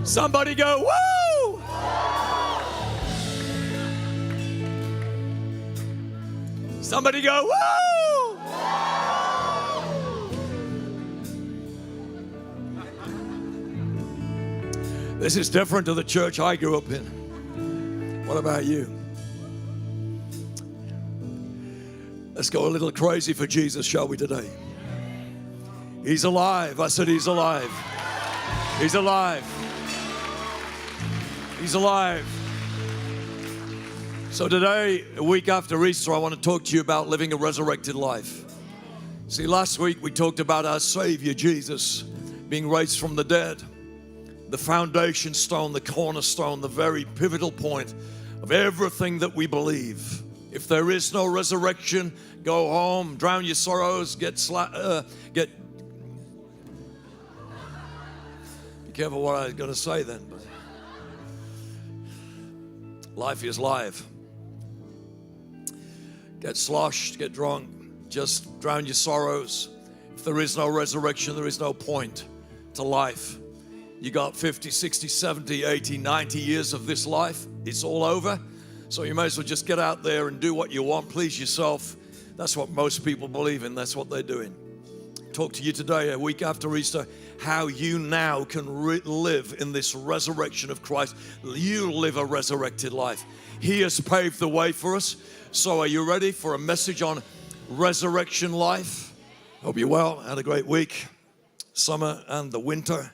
Somebody go, woo! Somebody go, woo! This is different to the church I grew up in. What about you? Let's go a little crazy for Jesus, shall we, today? He's alive. I said he's alive. He's alive. He's alive. So today, a week after Easter, I want to talk to you about living a resurrected life. See, last week we talked about our Savior, Jesus, being raised from the dead. The foundation stone, the cornerstone, the very pivotal point of everything that we believe. If there is no resurrection, go home, drown your sorrows, be careful what I was going to say then. But life is live. Get sloshed, get drunk, just drown your sorrows. If there is no resurrection, there is no point to life. You got 50, 60, 70, 80, 90 years of this life. It's all over. So you may as well just get out there and do what you want, please yourself. That's what most people believe in. That's what they're doing. Talk to you today, a week after Easter, how you now can live in this resurrection of Christ. You live a resurrected life. He has paved the way for us. So are you ready for a message on resurrection life? Hope you're well. Had a great week. Summer and the winter.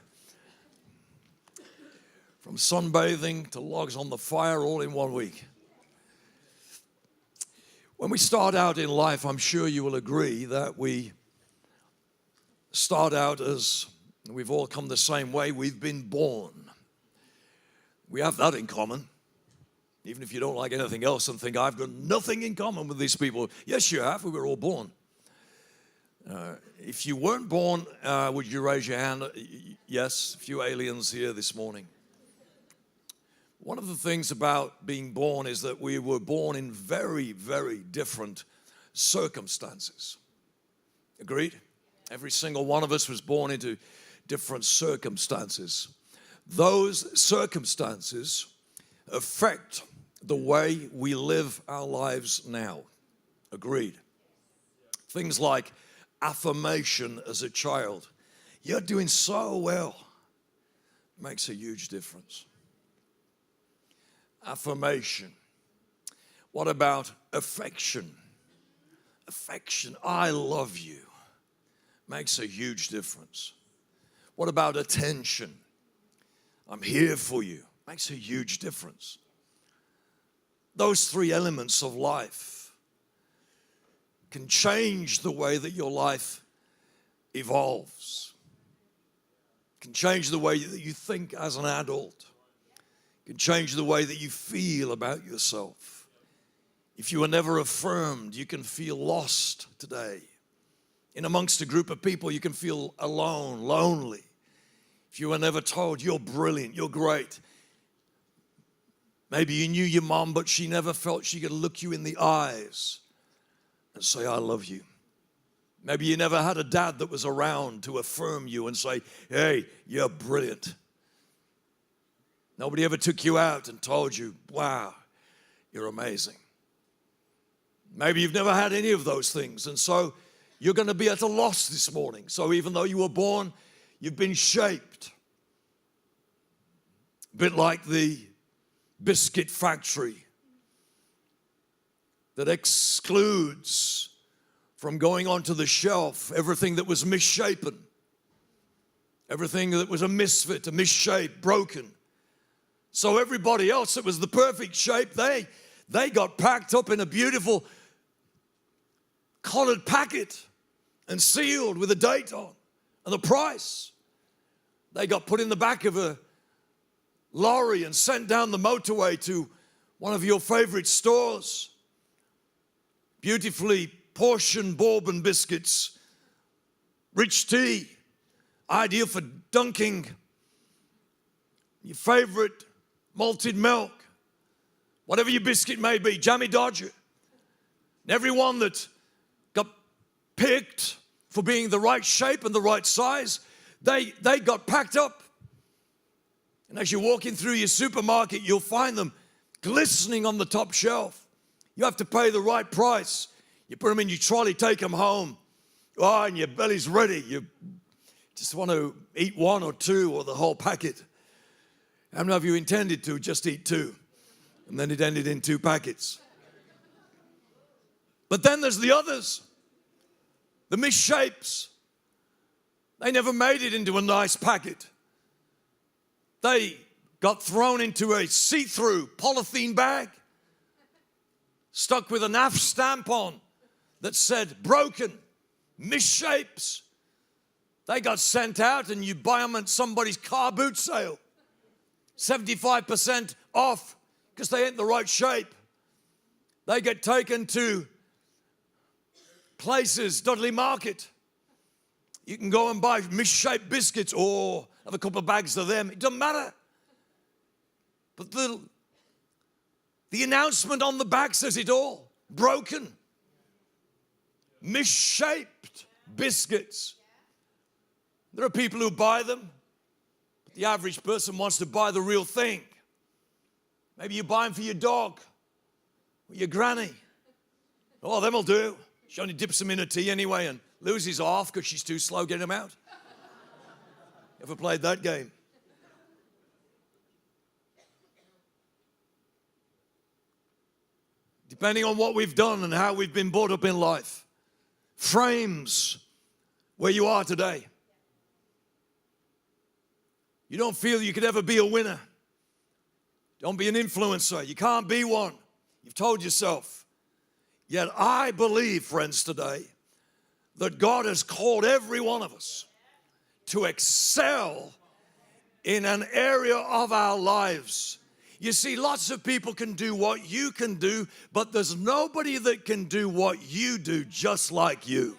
From sunbathing to logs on the fire, all in 1 week. When we start out in life, I'm sure you will agree that we start out as, we've all come the same way, we've been born. We have that in common. Even if you don't like anything else and think, I've got nothing in common with these people. Yes, you have. We were all born. If you weren't born, would you raise your hand? Yes, a few aliens here this morning. One of the things about being born is that we were born in very, very different circumstances. Agreed? Every single one of us was born into different circumstances. Those circumstances affect the way we live our lives now. Agreed? Things like affirmation as a child. You're doing so well. Makes a huge difference. Affirmation. What about affection? Affection, I love you. Makes a huge difference. What about attention? I'm here for you. Makes a huge difference. Those three elements of life can change the way that your life evolves. Can change the way that you think as an adult. Can change the way that you feel about yourself. If you were never affirmed, you can feel lost today. In amongst a group of people, you can feel alone, lonely. If you were never told, you're brilliant, you're great. Maybe you knew your mom, but she never felt she could look you in the eyes and say, I love you. Maybe you never had a dad that was around to affirm you and say, hey, you're brilliant. Nobody ever took you out and told you, wow, you're amazing. Maybe you've never had any of those things, and so you're going to be at a loss this morning. So even though you were born, you've been shaped. A bit like the biscuit factory that excludes from going onto the shelf everything that was misshapen, everything that was a misfit, a misshape, broken. So everybody else that was the perfect shape, they got packed up in a beautiful colored packet and sealed with a date on and the price. They got put in the back of a lorry and sent down the motorway to one of your favorite stores. Beautifully portioned bourbon biscuits, rich tea, ideal for dunking your favorite malted milk, whatever your biscuit may be, Jammy Dodger. And everyone that got picked for being the right shape and the right size, they got packed up And as you're walking through your supermarket, you'll find them glistening on the top shelf. You have to pay the right price. You put them in your trolley, take them home. Oh, and your belly's ready. You just want to eat one or two or the whole packet. How many of you intended to just eat two? And then it ended in 2 packets. But then there's the others, the misshapes. They never made it into a nice packet. They got thrown into a see-through polythene bag, stuck with a NAF stamp on that said broken, misshapes. They got sent out and you buy them at somebody's car boot sale. 75% off because they ain't the right shape. They get taken to places, Dudley Market. You can go and buy misshaped biscuits or have a couple of bags of them. It doesn't matter. But the announcement on the back says it all. Broken, misshaped biscuits. There are people who buy them, but the average person wants to buy the real thing. Maybe you buy them for your dog or your granny. Oh, them will do. She only dips them in her tea anyway and loses half because she's too slow getting them out. Ever played that game? Depending on what we've done and how we've been brought up in life, frames where you are today. You don't feel you could ever be a winner. Don't be an influencer. You can't be one. You've told yourself. Yet I believe, friends, today, that God has called every one of us to excel in an area of our lives. You see, lots of people can do what you can do, but there's nobody that can do what you do just like you.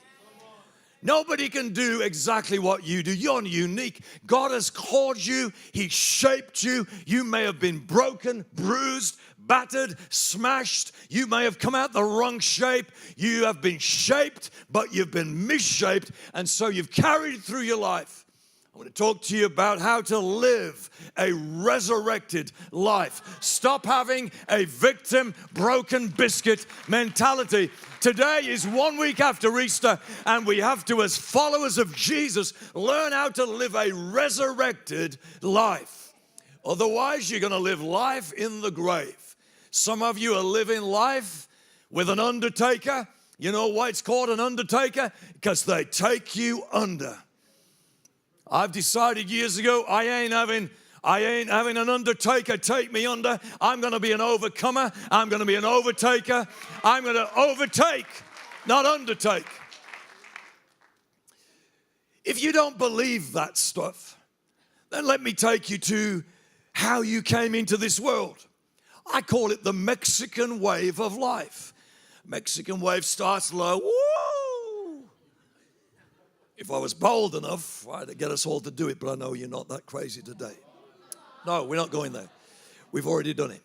Nobody can do exactly what you do. You're unique. God has called you. He shaped you. You may have been broken, bruised, battered, smashed. You may have come out the wrong shape. You have been shaped, but you've been misshaped, and so you've carried through your life. I want to talk to you about how to live a resurrected life. Stop having a victim, broken biscuit mentality. Today is 1 week after Easter, and we have to, as followers of Jesus, learn how to live a resurrected life. Otherwise, you're going to live life in the grave. Some of you are living life with an undertaker. You know why it's called an undertaker? Because they take you under. I've decided years ago I ain't having an undertaker take me under. I'm going to be an overcomer. I'm going to be an overtaker. I'm going to overtake, not undertake. If you don't believe that stuff, then let me take you to how you came into this world. I call it the Mexican wave of life. Mexican wave starts low. Woo! If I was bold enough, I'd get us all to do it, but I know you're not that crazy today. No, we're not going there. We've already done it.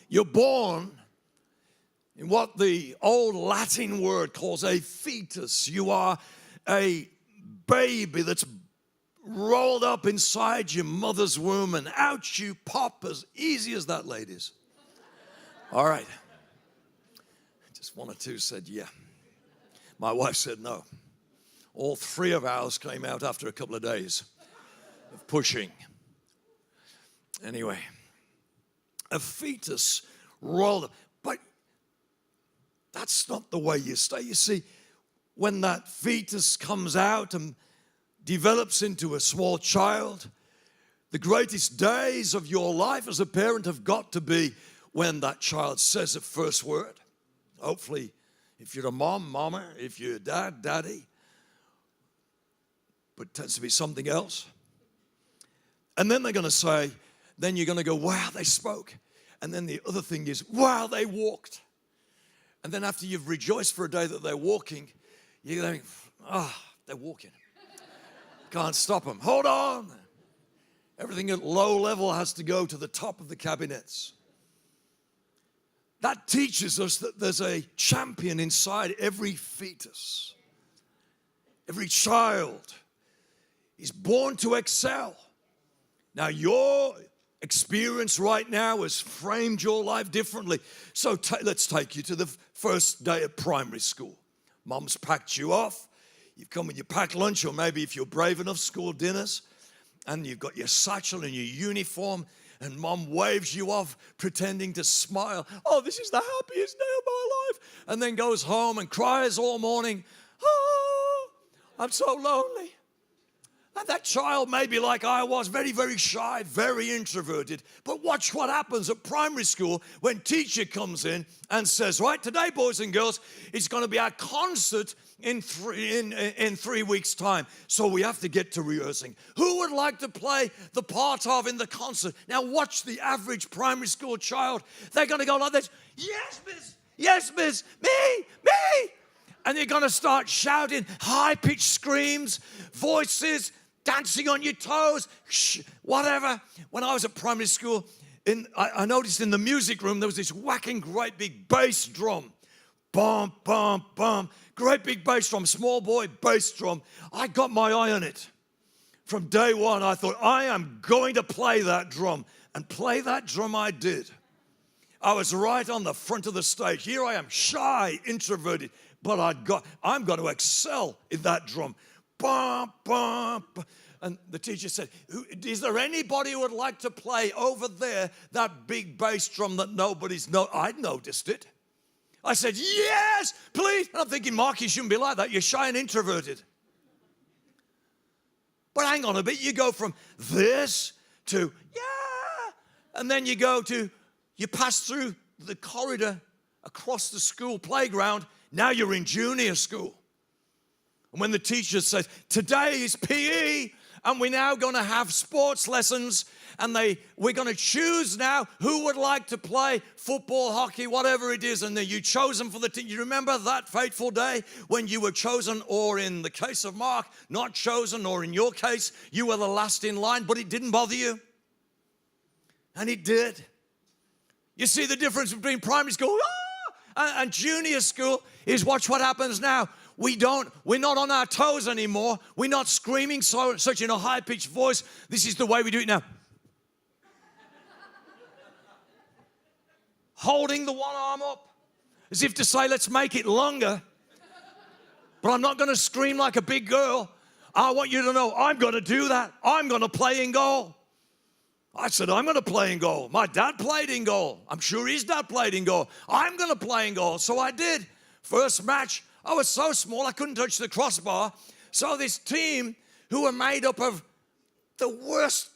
You're born in what the old Latin word calls a fetus. You are a baby that's rolled up inside your mother's womb, and out you pop as easy as that, ladies. All right. Just 1 or 2 said, yeah. My wife said no. All 3 of ours came out after a couple of days of pushing. Anyway, a fetus rolled up. But that's not the way you stay. You see, when that fetus comes out and develops into a small child, the greatest days of your life as a parent have got to be when that child says the first word. Hopefully, if you're a mom, mama. If you're a dad, daddy. But it tends to be something else. And then they're going to say, then you're going to go, wow, they spoke. And then the other thing is, wow, they walked. And then after you've rejoiced for a day that they're walking, you're going, they're walking. Can't stop them. Hold on. Everything at low level has to go to the top of the cabinets. That teaches us that there's a champion inside every fetus. Every child is born to excel. Now, your experience right now has framed your life differently. So let's take you to the first day of primary school. Mom's packed you off. You've come with your packed lunch, or maybe if you're brave enough, school dinners. And you've got your satchel and your uniform, and Mom waves you off, pretending to smile. Oh, this is the happiest day of my life. And then goes home and cries all morning. Oh, I'm so lonely. And that child may be like I was, very, very shy, very introverted. But watch what happens at primary school when teacher comes in and says, right, today, boys and girls, it's going to be our concert in 3 weeks' time. So we have to get to rehearsing. Who would like to play the part of in the concert? Now watch the average primary school child. They're going to go like this. Yes, miss. Yes, miss. Me. And they're going to start shouting high-pitched screams, voices, dancing on your toes, whatever. When I was at primary school, I noticed in the music room there was this whacking great big bass drum. Bum, bum, bum. Great big bass drum, small boy bass drum. I got my eye on it. From day one, I thought, I am going to play that drum. And play that drum I did. I was right on the front of the stage. Here I am, shy, introverted, but I'm going to excel in that drum. Bum, bum, bum. And the teacher said, is there anybody who would like to play over there that big bass drum that nobody's I'd noticed it. I said, yes, please. And I'm thinking, Mark, you shouldn't be like that. You're shy and introverted. But hang on a bit. You go from this to, yeah. And then you pass through the corridor across the school playground. Now you're in junior school. And when the teacher says, today is PE, and we're now going to have sports lessons, and we're going to choose now who would like to play football, hockey, whatever it is, and then you chosen for the team. You remember that fateful day when you were chosen, or in the case of Mark, not chosen, or in your case, you were the last in line, but it didn't bother you? And it did. You see the difference between primary school and junior school is watch what happens now. We're not on our toes anymore. We're not screaming such in a high-pitched voice. This is the way we do it now. Holding the one arm up as if to say, let's make it longer. But I'm not going to scream like a big girl. I want you to know I'm going to do that. I'm going to play in goal. I said, I'm going to play in goal. My dad played in goal. I'm sure his dad played in goal. I'm going to play in goal. So I did. First match, I was so small I couldn't touch the crossbar. So this team, who were made up of the worst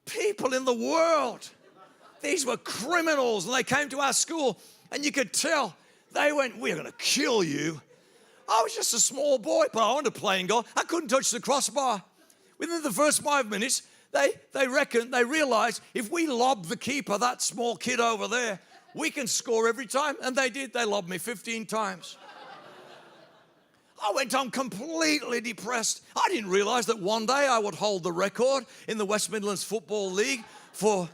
people in the world, these were criminals, and they came to our school, and you could tell they went, we're going to kill you. I was just a small boy, but I wanted to play in goal. I couldn't touch the crossbar. Within the first 5 minutes, they realized if we lob the keeper, that small kid over there, we can score every time. And they did. They lobbed me 15 times. I went home completely depressed. I didn't realize that one day I would hold the record in the West Midlands Football League for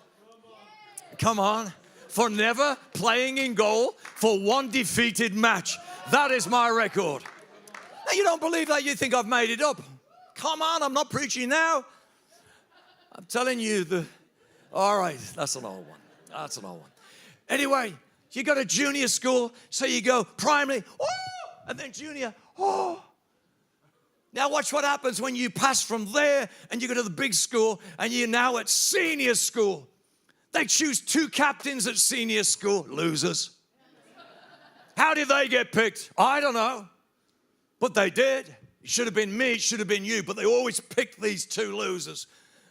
never playing in goal for one defeated match. That is my record. Now, you don't believe that? You think I've made it up. Come on, I'm not preaching now. I'm telling you all right, that's an old one. Anyway, you go to junior school, so you go primary, and then junior, Now watch what happens when you pass from there and you go to the big school and you're now at senior school. They choose 2 captains at senior school. Losers. How did they get picked? I don't know. But they did. It should have been me, it should have been you. But they always pick these 2 losers.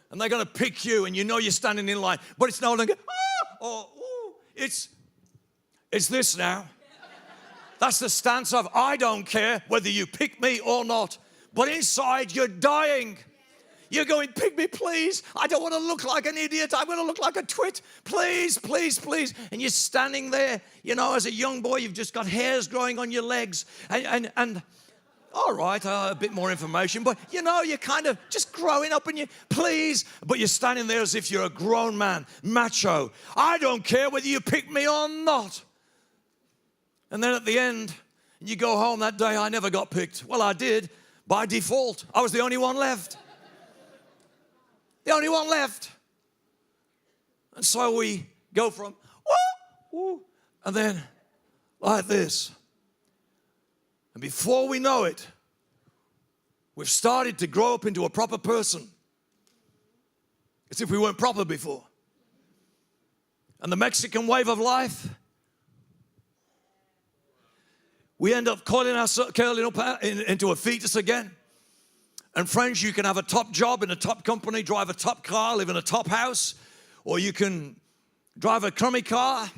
And they're going to pick you, and you know you're standing in line. But it's no longer, it's this now. That's the stance of, I don't care whether you pick me or not. But inside, you're dying. You're going, pick me, please. I don't want to look like an idiot. I want to look like a twit. Please, please, please. And you're standing there, as a young boy, you've just got hairs growing on your legs. And all right, a bit more information. But, you're kind of just growing up and please. But you're standing there as if you're a grown man, macho. I don't care whether you pick me or not. And then at the end, you go home that day, I never got picked. Well, I did by default. I was the only one left. the only one left. And so we go from, woo, woo, and then like this. And before we know it, we've started to grow up into a proper person. As if we weren't proper before. And the Mexican wave of life, we end up curling up into a fetus again. And friends, you can have a top job in a top company, drive a top car, live in a top house, or you can drive a crummy car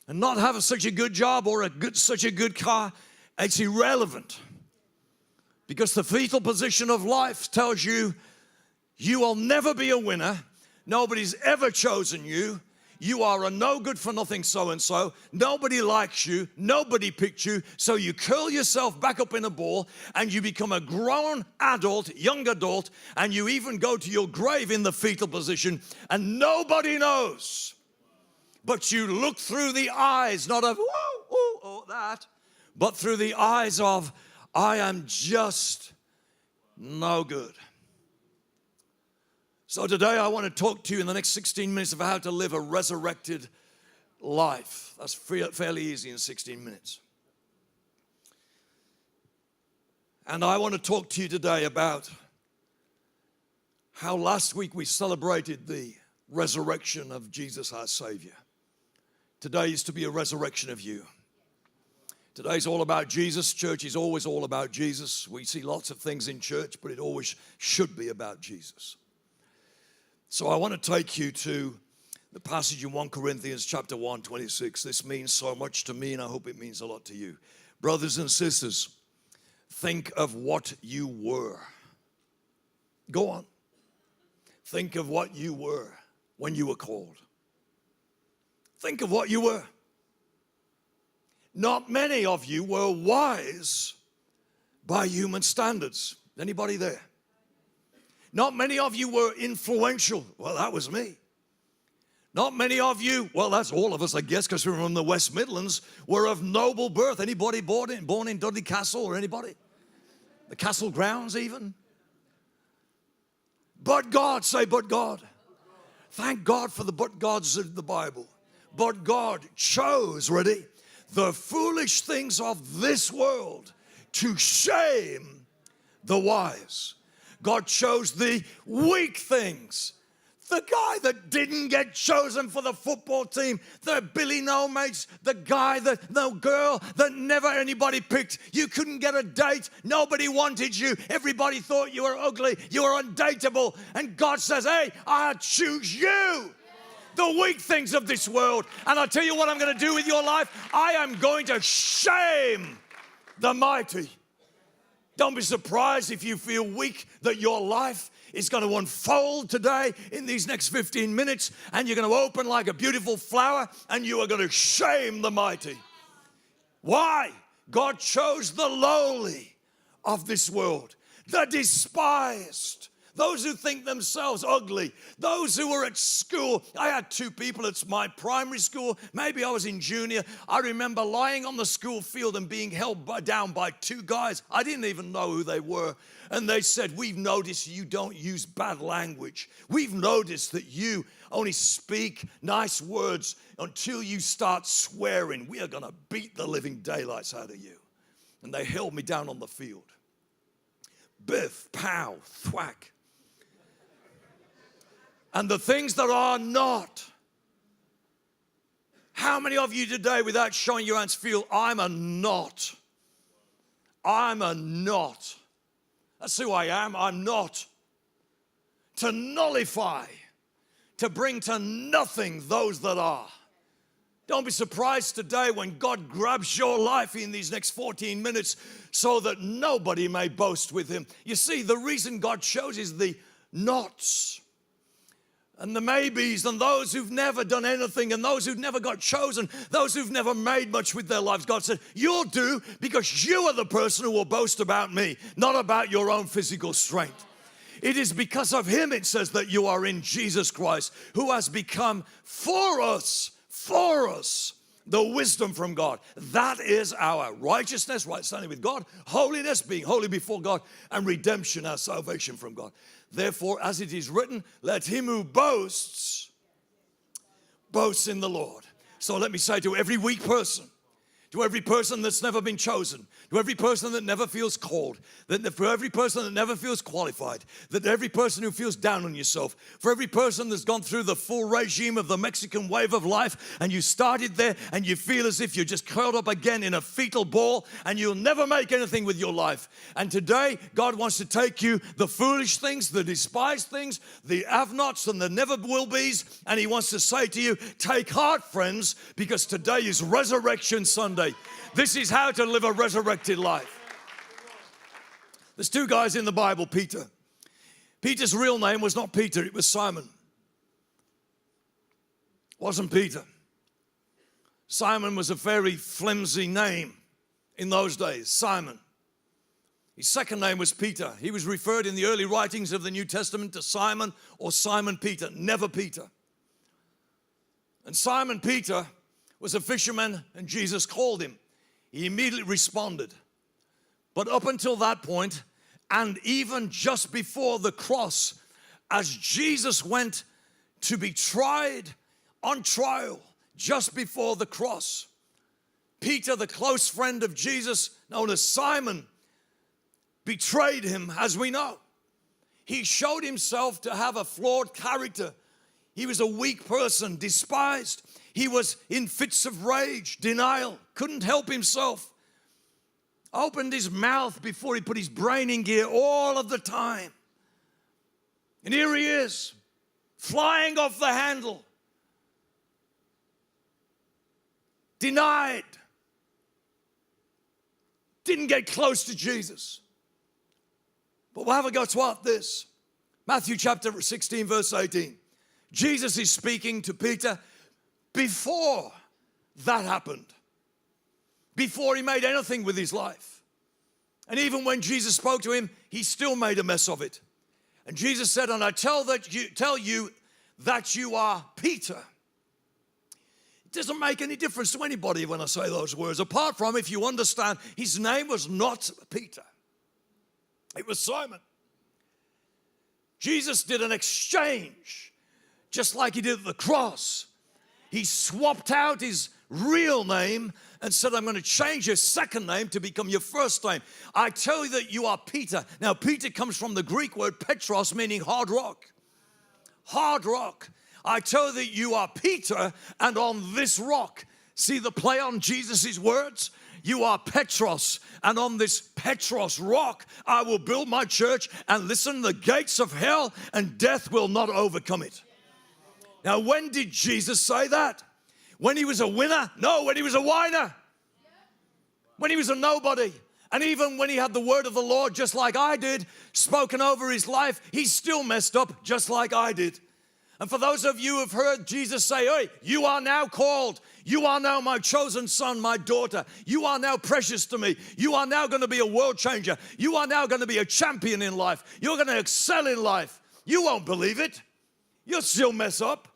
and not have such a good job or such a good car. It's irrelevant. Because the fetal position of life tells you, you will never be a winner. Nobody's ever chosen you. You are a no good for nothing so-and-so. Nobody likes you. Nobody picked you. So you curl yourself back up in a ball and you become a grown adult, young adult, and you even go to your grave in the fetal position and nobody knows. But you look through the eyes, not of, whoa, ooh, oh, that, but through the eyes of, I am just no good. So today I want to talk to you in the next 16 minutes about how to live a resurrected life. That's fairly easy in 16 minutes. And I want to talk to you today about how last week we celebrated the resurrection of Jesus our Savior. Today is to be a resurrection of you. Today's all about Jesus. Church is always all about Jesus. We see lots of things in church, but it always should be about Jesus. So I want to take you to the passage in 1 Corinthians chapter 1, 26. This means so much to me, and I hope it means a lot to you. Brothers and sisters, think of what you were. Go on. Think of what you were when you were called. Think of what you were. Not many of you were wise by human standards. Anybody there? Not many of you were influential. Well, that was me. Not many of you, well, that's all of us, I guess, because we're from the West Midlands, were of noble birth. Anybody born in Dudley Castle or anybody? The Castle grounds even? But God, say but God. Thank God for the but Gods of the Bible. But God chose, ready, the foolish things of this world to shame the wise. God chose the weak things. The guy that didn't get chosen for the football team, the Billy No-Mates, the girl that never anybody picked. You couldn't get a date. Nobody wanted you. Everybody thought you were ugly. You were undateable. And God says, hey, I choose you. The weak things of this world. And I'll tell you what I'm going to do with your life. I am going to shame the mighty. Don't be surprised if you feel weak that your life is going to unfold today in these next 15 minutes and you're going to open like a beautiful flower and you are going to shame the mighty. Why? God chose the lowly of this world, the despised, those who think themselves ugly, those who were at school. I had two people at my primary school. Maybe I was in junior. I remember lying on the school field and being held down by two guys. I didn't even know who they were. And they said, we've noticed you don't use bad language. We've noticed that you only speak nice words until you start swearing. We are going to beat the living daylights out of you. And they held me down on the field. Biff, pow, thwack. And the things that are not. How many of you today, without showing your hands, feel I'm a not? I'm a not. That's who I am. I'm not. To nullify, to bring to nothing those that are. Don't be surprised today when God grabs your life in these next 14 minutes so that nobody may boast with him. You see, the reason God chooses the nots and the maybes and those who've never done anything and those who've never got chosen, those who've never made much with their lives. God said, you'll do because you are the person who will boast about me, not about your own physical strength. It is because of him, it says, that you are in Jesus Christ, who has become for us The wisdom from God. That is our righteousness, right standing with God, holiness, being holy before God, and redemption, our salvation from God. Therefore, as it is written, let him who boasts, boast in the Lord. So let me say to every weak person, to every person that's never been chosen, to every person that never feels called, for every person that never feels qualified, that every person who feels down on yourself, for every person that's gone through the full regime of the Mexican wave of life, and you started there and you feel as if you're just curled up again in a fetal ball and you'll never make anything with your life. And today, God wants to take you, the foolish things, the despised things, the have-nots and the never will be's, and he wants to say to you, take heart, friends, because today is Resurrection Sunday. This is how to live a resurrected life. There's two guys in the Bible, Peter. Peter's real name was not Peter, it was Simon. It wasn't Peter. Simon was a very flimsy name in those days, Simon. His second name was Peter. He was referred in the early writings of the New Testament to Simon or Simon Peter, never Peter. And Simon Peter was a fisherman, and Jesus called him. He immediately responded. But up until that point, and even just before the cross, as Jesus went to be tried on trial, just before the cross, Peter, the close friend of Jesus, known as Simon, betrayed him, as we know. He showed himself to have a flawed character. He was a weak person, despised. He was in fits of rage, denial, couldn't help himself. Opened his mouth before he put his brain in gear all of the time. And here he is, flying off the handle. Denied. Didn't get close to Jesus. But we'll have a go to this. Matthew chapter 16, verse 18. Jesus is speaking to Peter before that happened, before he made anything with his life. And even when Jesus spoke to him, he still made a mess of it. And Jesus said, and I tell you that you are Peter. It doesn't make any difference to anybody when I say those words, apart from if you understand his name was not Peter. It was Simon. Jesus did an exchange, just like he did at the cross. He swapped out his real name and said, I'm going to change your second name to become your first name. I tell you that you are Peter. Now, Peter comes from the Greek word Petros, meaning hard rock. Hard rock. I tell you that you are Peter, and on this rock, see the play on Jesus' words? You are Petros, and on this Petros rock, I will build my church, and listen, the gates of hell and death will not overcome it. Now, when did Jesus say that? When he was a winner? No, when he was a whiner. When he was a nobody. And even when he had the word of the Lord, just like I did, spoken over his life, he still messed up just like I did. And for those of you who have heard Jesus say, hey, you are now called. You are now my chosen son, my daughter. You are now precious to me. You are now going to be a world changer. You are now going to be a champion in life. You're going to excel in life. You won't believe it. You'll still mess up.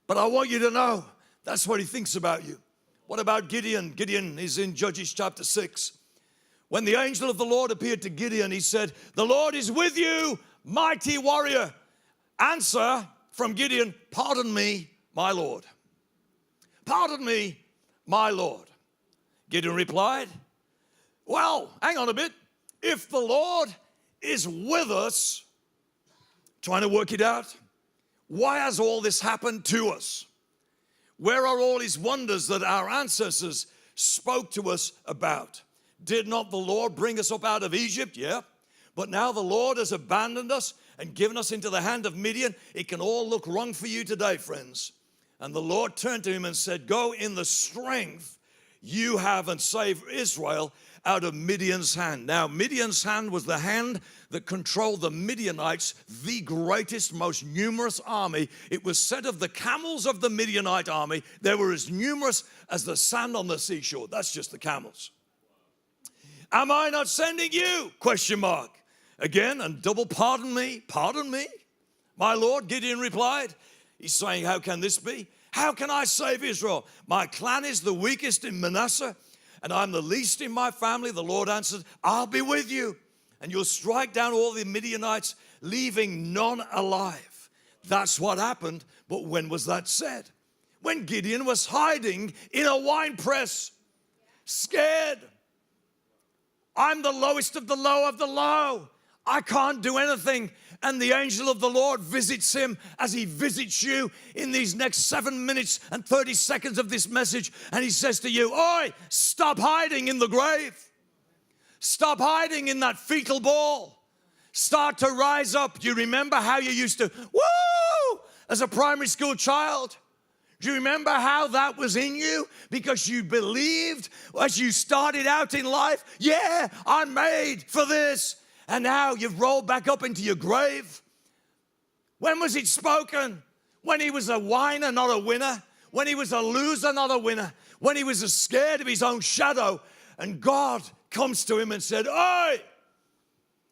But I want you to know that's what he thinks about you. What about Gideon? Gideon is in Judges chapter 6. When the angel of the Lord appeared to Gideon, he said, the Lord is with you, mighty warrior. Answer from Gideon, pardon me, my Lord. Pardon me, my Lord. Gideon replied, well, hang on a bit. If the Lord is with us, trying to work it out, why has all this happened to us? Where are all his wonders that our ancestors spoke to us about? Did not the Lord bring us up out of Egypt? Yeah. But now the Lord has abandoned us and given us into the hand of Midian. It can all look wrong for you today, friends. And the Lord turned to him and said, go in the strength you have and save Israel out of Midian's hand. Now, Midian's hand was the hand that controlled the Midianites, the greatest, most numerous army. It was said of the camels of the Midianite army, they were as numerous as the sand on the seashore. That's just the camels. Am I not sending you? Question mark. Again, and double pardon me, my Lord, Gideon replied. He's saying, how can this be? How can I save Israel? My clan is the weakest in Manasseh, and I'm the least in my family. The Lord answered, I'll be with you, and you'll strike down all the Midianites, leaving none alive. That's what happened, but when was that said? When Gideon was hiding in a wine press, scared. I'm the lowest of the low of the low. I can't do anything. And the angel of the Lord visits him as he visits you in these next 7 minutes and 30 seconds of this message. And he says to you, oi, stop hiding in the grave. Stop hiding in that fetal ball. Start to rise up. Do you remember how you used to, woo, as a primary school child? Do you remember how that was in you? Because you believed as you started out in life, yeah, I'm made for this. And now you've rolled back up into your grave. When was it spoken? When he was a whiner, not a winner. When he was a loser, not a winner. When he was scared of his own shadow. And God comes to him and said, "Oi,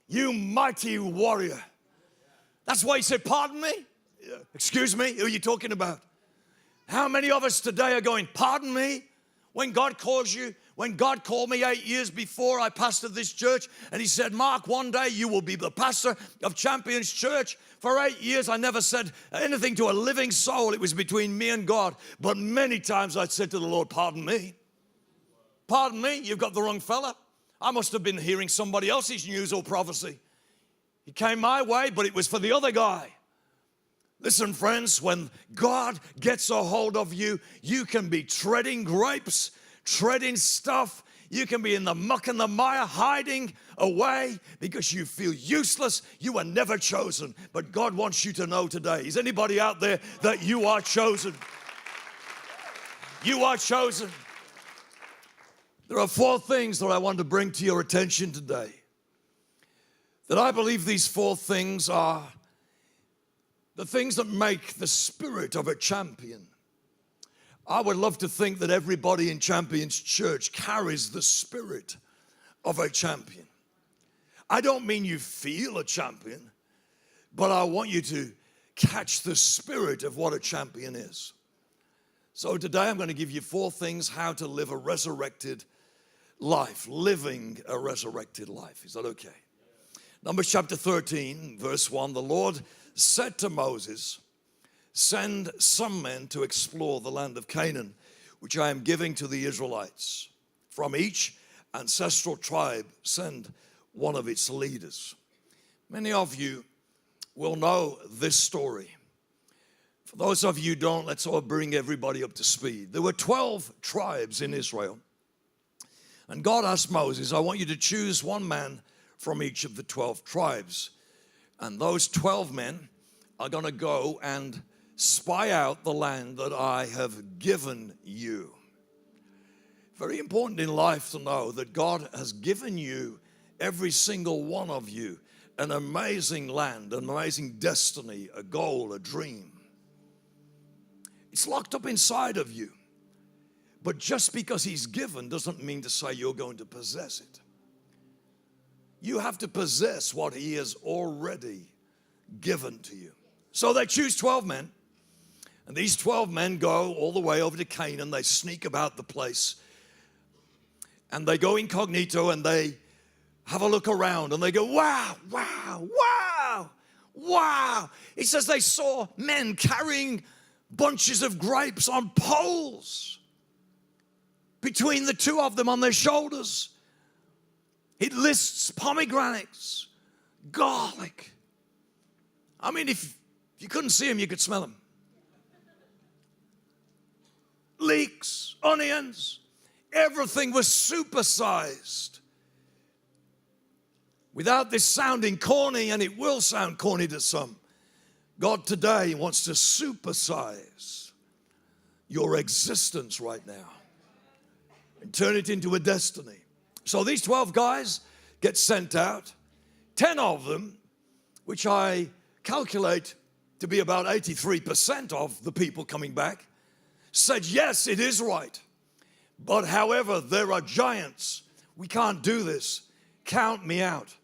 you mighty warrior." That's why he said, pardon me? Excuse me, who are you talking about? How many of us today are going, pardon me? When God calls you, when God called me 8 years before I pastored this church, and he said, Mark, one day you will be the pastor of Champions Church. For 8 years, I never said anything to a living soul. It was between me and God. But many times I said to the Lord, pardon me. Pardon me, you've got the wrong fella. I must have been hearing somebody else's news or prophecy. He came my way, but it was for the other guy. Listen, friends, when God gets a hold of you, you can be treading grapes, treading stuff. You can be in the muck and the mire, hiding away because you feel useless. You were never chosen. But God wants you to know today. Is anybody out there that you are chosen? You are chosen. There are 4 things that I want to bring to your attention today. That I believe these 4 things are the things that make the spirit of a champion. I would love to think that everybody in Champions Church carries the spirit of a champion. I don't mean you feel a champion, but I want you to catch the spirit of what a champion is. So today I'm going to give you 4 things how to live a resurrected life, living a resurrected life. Is that okay? Numbers chapter 13, verse 1, the Lord said to Moses, send some men to explore the land of Canaan, which I am giving to the Israelites. From each ancestral tribe, send one of its leaders. Many of you will know this story. For those of you who don't, let's all bring everybody up to speed. There were 12 tribes in Israel. And God asked Moses, I want you to choose one man from each of the 12 tribes. And those 12 men are going to go and spy out the land that I have given you. Very important in life to know that God has given you, every single one of you, an amazing land, an amazing destiny, a goal, a dream. It's locked up inside of you. But just because he's given doesn't mean to say you're going to possess it. You have to possess what he has already given to you. So they choose 12 men. And these 12 men go all the way over to Canaan. They sneak about the place. And they go incognito and they have a look around. And they go, wow, wow, wow, wow. It says they saw men carrying bunches of grapes on poles. Between the 2 of them on their shoulders. It lists pomegranates, garlic. I mean, if you couldn't see them, you could smell them. Leeks, onions, everything was supersized. Without this sounding corny, and it will sound corny to some, God today wants to supersize your existence right now and turn it into a destiny. So these 12 guys get sent out. 10 of them, which I calculate to be about 83% of the people coming back, said, yes, it is right. But however, there are giants. We can't do this. Count me out.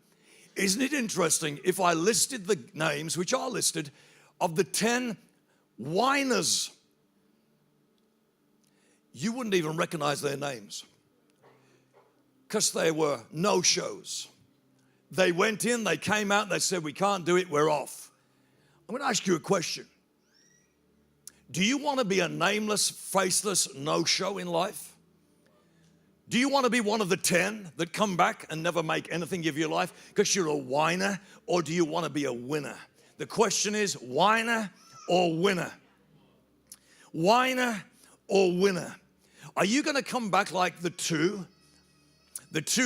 Isn't it interesting if I listed the names, which are listed, of the 10 whiners? you wouldn't even recognize their names because they were no-shows. They went in, they came out, and they said, we can't do it, we're off. I'm going to ask you a question. Do you want to be a nameless, faceless no-show in life? Do you want to be one of the 10 that come back and never make anything of your life because you're a whiner, or do you want to be a winner? The question is, whiner or winner? Whiner or winner? Are you going to come back like the two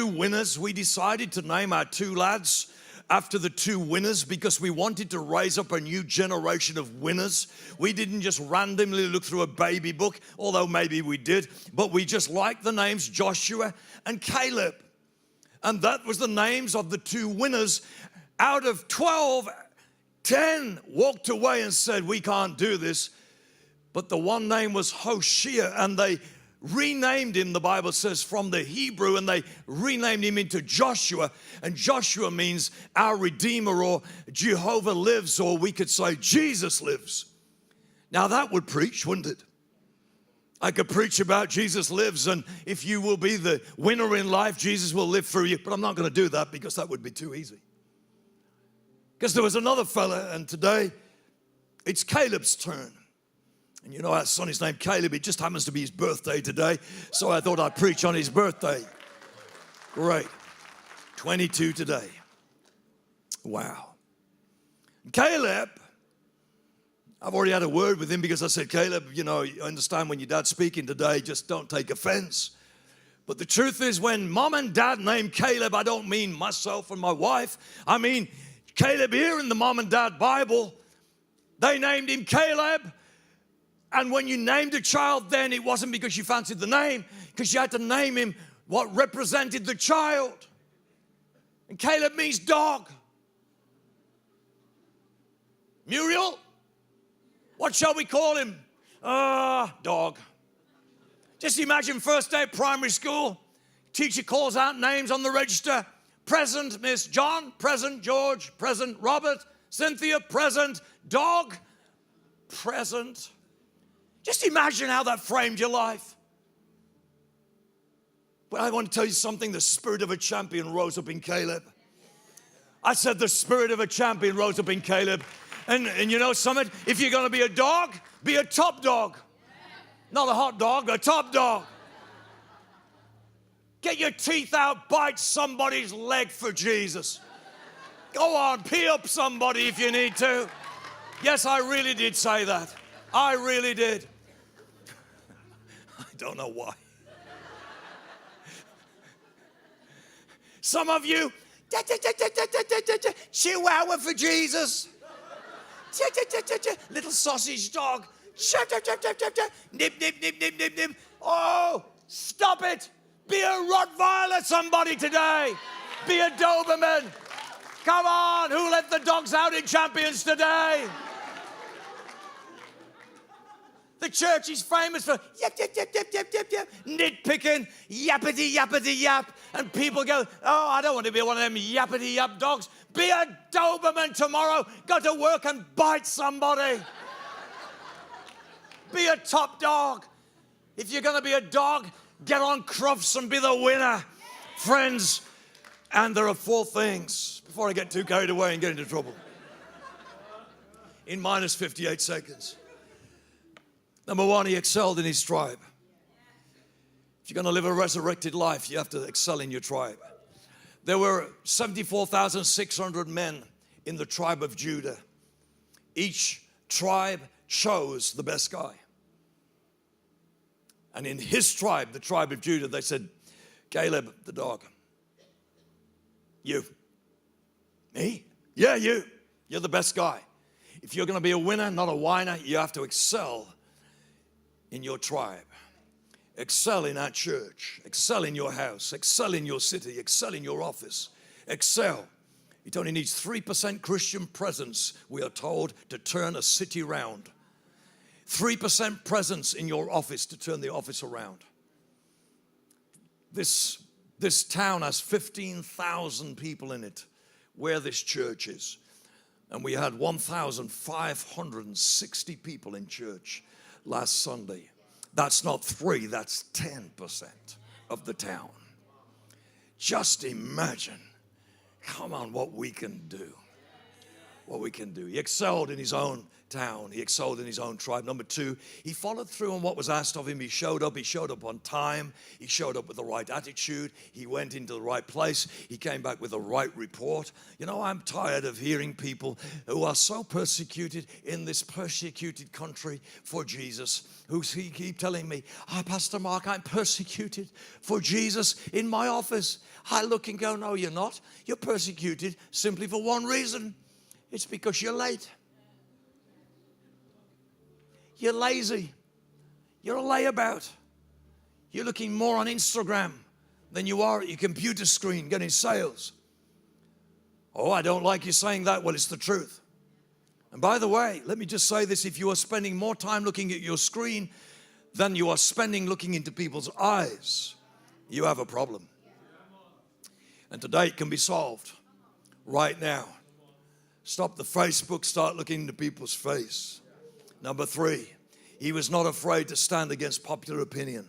winners? We decided to name our two lads after the two winners because we wanted to raise up a new generation of winners. We didn't just randomly look through a baby book, although maybe we did, but we just liked the names Joshua and Caleb. And that was the names of the two winners. Out of 12, 10 walked away and said, we can't do this. But the one name was Hoshea, and they renamed him, the Bible says, from the Hebrew, and they renamed him into Joshua. And Joshua means our Redeemer, or Jehovah lives, or we could say Jesus lives. Now that would preach, wouldn't it? I could preach about Jesus lives, and if you will be the winner in life, Jesus will live through you. But I'm not going to do that because that would be too easy. Because there was another fella, and today it's Caleb's turn. And you know our son is named Caleb. It just happens to be his birthday today, so I thought I'd preach on his birthday. Great. 22 today. Wow. Caleb, I've already had a word with him because I said, Caleb, you know, I understand when your dad's speaking today, just don't take offense. But the truth is, when mom and dad named Caleb, I don't mean myself and my wife. I mean Caleb here in the mom and dad Bible. They named him Caleb. And when you named a child then, it wasn't because you fancied the name, because you had to name him what represented the child. And Caleb means dog. Muriel, what shall we call him? Dog. Just imagine first day of primary school. Teacher calls out names on the register. Present, Miss John. Present, George. Present, Robert. Cynthia, present. Dog, present. Just imagine how that framed your life. But I want to tell you something. The spirit of a champion rose up in Caleb. I said the spirit of a champion rose up in Caleb. And you know something? If you're going to be a dog, be a top dog. Not a hot dog, a top dog. Get your teeth out, bite somebody's leg for Jesus. Go on, pee up somebody if you need to. Yes, I really did say that. I really did. I don't know why. Some of you, Chihuahua for Jesus. Little sausage dog. Nip, nip, nip, nip, nip, nip. Oh, stop it. Be a Rottweiler, somebody today. Be a Doberman. Come on, who let the dogs out in Champions today? The church is famous for yap, yap, yap, yap, yap, yap, yap, nitpicking, yappity, yappity, yap. And people go, oh, I don't want to be one of them yappity, yap dogs. Be a Doberman tomorrow. Go to work and bite somebody. Be a top dog. If you're going to be a dog, get on Crufts and be the winner. Friends, and there are 4 things before I get too carried away and get into trouble. In minus 58 seconds. Number 1, he excelled in his tribe. If you're going to live a resurrected life, you have to excel in your tribe. There were 74,600 men in the tribe of Judah. Each tribe chose the best guy. And in his tribe, the tribe of Judah, they said, Caleb, the dog. You. Me? Yeah, you. You're the best guy. If you're going to be a winner, not a whiner, you have to excel in your tribe. Excel in our church. Excel in your house. Excel in your city. Excel in your office. Excel. It only needs 3% Christian presence, we are told, to turn a city around. 3% presence in your office to turn the office around. This town has 15,000 people in it, where this church is. And we had 1,560 people in church last Sunday. That's not 3, that's 10% of the town. Just imagine, come on, what we can do. What we can do. He excelled in his own town. He excelled in his own tribe. Number 2, he followed through on what was asked of him. He showed up on time. He showed up with the right attitude. He went into the right place. He came back with the right report. You know, I'm tired of hearing people who are so persecuted in this persecuted country for Jesus, who keep telling me, Pastor Mark, I'm persecuted for Jesus in my office. I look and go, no, you're not. You're persecuted simply for one reason. It's because you're late. You're lazy. You're a layabout. You're looking more on Instagram than you are at your computer screen getting sales. Oh, I don't like you saying that. Well, it's the truth. And by the way, let me just say this. If you are spending more time looking at your screen than you are spending looking into people's eyes, you have a problem. And today it can be solved right now. Stop the Facebook, start looking into people's face. Number 3, he was not afraid to stand against popular opinion.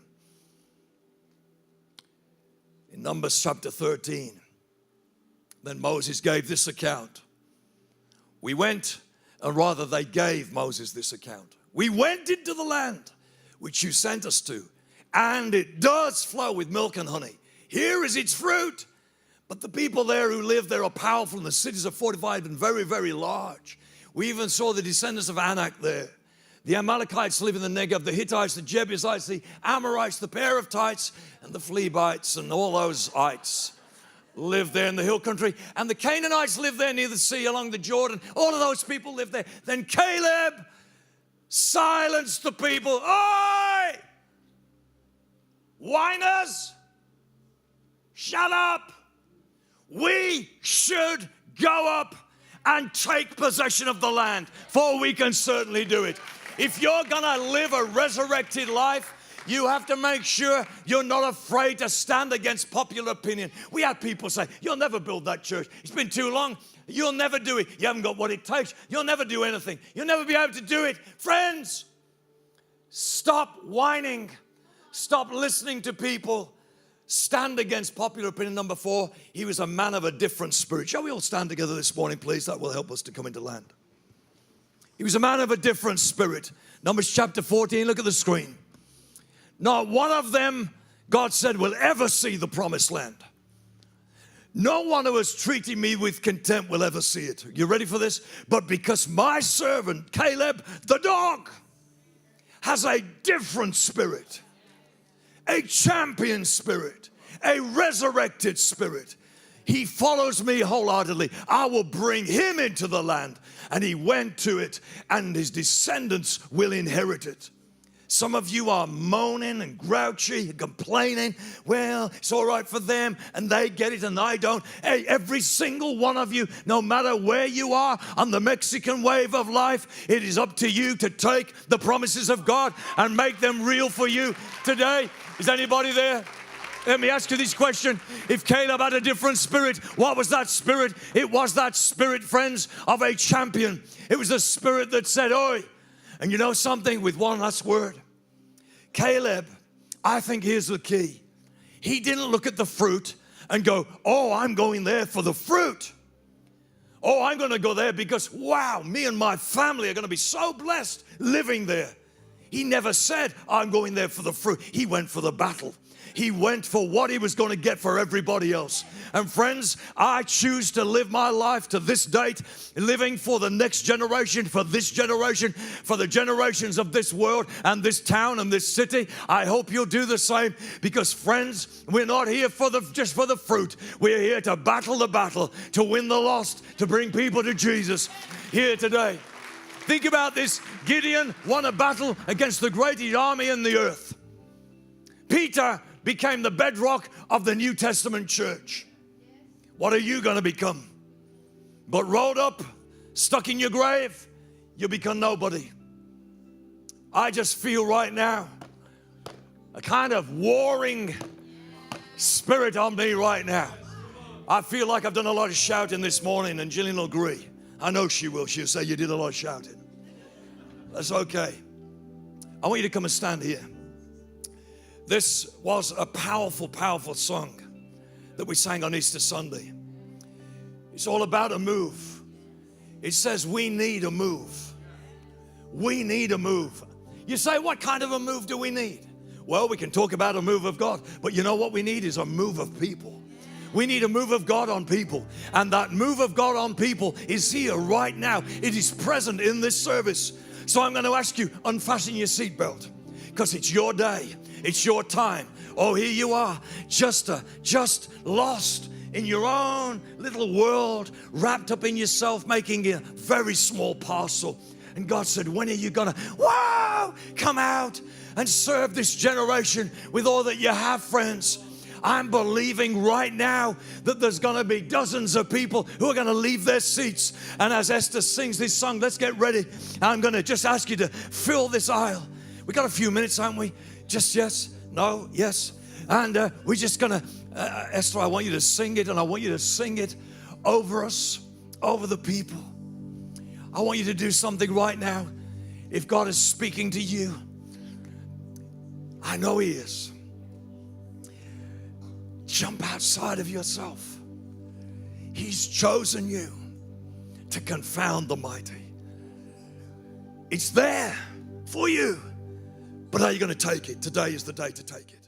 In Numbers chapter 13, then Moses gave this account. We went, and rather they gave Moses this account. We went into the land which you sent us to, and it does flow with milk and honey. Here is its fruit. But the people there who live there are powerful, and the cities are fortified and very, very large. We even saw the descendants of Anak there. The Amalekites live in the Negev, the Hittites, the Jebusites, the Amorites, the Perizzites, and the Phlebites, and all those ites live there in the hill country. And the Canaanites live there near the sea along the Jordan. All of those people live there. Then Caleb silenced the people. Oi! Whiners! Shut up! We should go up and take possession of the land, for we can certainly do it. If you're going to live a resurrected life, you have to make sure you're not afraid to stand against popular opinion. We have people say, you'll never build that church. It's been too long. You'll never do it. You haven't got what it takes. You'll never do anything. You'll never be able to do it. Friends, stop whining. Stop listening to people. Stand against popular opinion. Number 4, he was a man of a different spirit. Shall we all stand together this morning, please? That will help us to come into land. He was a man of a different spirit. Numbers chapter 14, look at the screen. Not one of them, God said, will ever see the promised land. No one who has treated me with contempt will ever see it. You ready for this? But because my servant, Caleb, the dog, has a different spirit, a champion spirit, a resurrected spirit, he follows me wholeheartedly. I will bring him into the land. And he went to it, and his descendants will inherit it. Some of you are moaning and grouchy and complaining. Well, it's all right for them, and they get it, and I don't. Hey, every single one of you, no matter where you are on the Mexican wave of life, it is up to you to take the promises of God and make them real for you today. Is anybody there? Let me ask you this question. If Caleb had a different spirit, what was that spirit? It was that spirit, friends, of a champion. It was the spirit that said, oi. And you know something, with one last word? Caleb, I think here's the key. He didn't look at the fruit and go, oh, I'm going there for the fruit. Oh, I'm going to go there because, wow, me and my family are going to be so blessed living there. He never said, I'm going there for the fruit. He went for the battle. He went for what he was going to get for everybody else. And friends, I choose to live my life to this date, living for the next generation, for this generation, for the generations of this world and this town and this city. I hope you'll do the same, because friends, we're not here for just for the fruit. We're here to battle the battle, to win the lost, to bring people to Jesus here today. Think about this. Gideon won a battle against the greatest army in the earth. Peter became the bedrock of the New Testament church. What are you going to become? But rolled up, stuck in your grave, you become nobody. I just feel right now a kind of warring spirit on me right now. I feel like I've done a lot of shouting this morning, and Jillian will agree. I know she will. She'll say you did a lot of shouting. That's okay. I want you to come and stand here. This was a powerful, powerful song that we sang on Easter Sunday. It's all about a move. It says we need a move. We need a move. You say, what kind of a move do we need? Well, we can talk about a move of God, but you know what we need is a move of people. We need a move of God on people. And that move of God on people is here right now. It is present in this service. So I'm going to ask you, unfasten your seatbelt, because it's your day. It's your time. Oh, here you are, just lost in your own little world, wrapped up in yourself, making a very small parcel. And God said, when are you gonna, come out and serve this generation with all that you have, friends? I'm believing right now that there's gonna be dozens of people who are gonna leave their seats. And as Esther sings this song, let's get ready. I'm gonna just ask you to fill this aisle. We got a few minutes, haven't we? Just yes, no, yes. And we're just gonna, Esther, I want you to sing it, and I want you to sing it over us, over the people. I want you to do something right now. If God is speaking to you, I know He is. Jump outside of yourself. He's chosen you to confound the mighty. It's there for you. But are you going to take it? Today is the day to take it.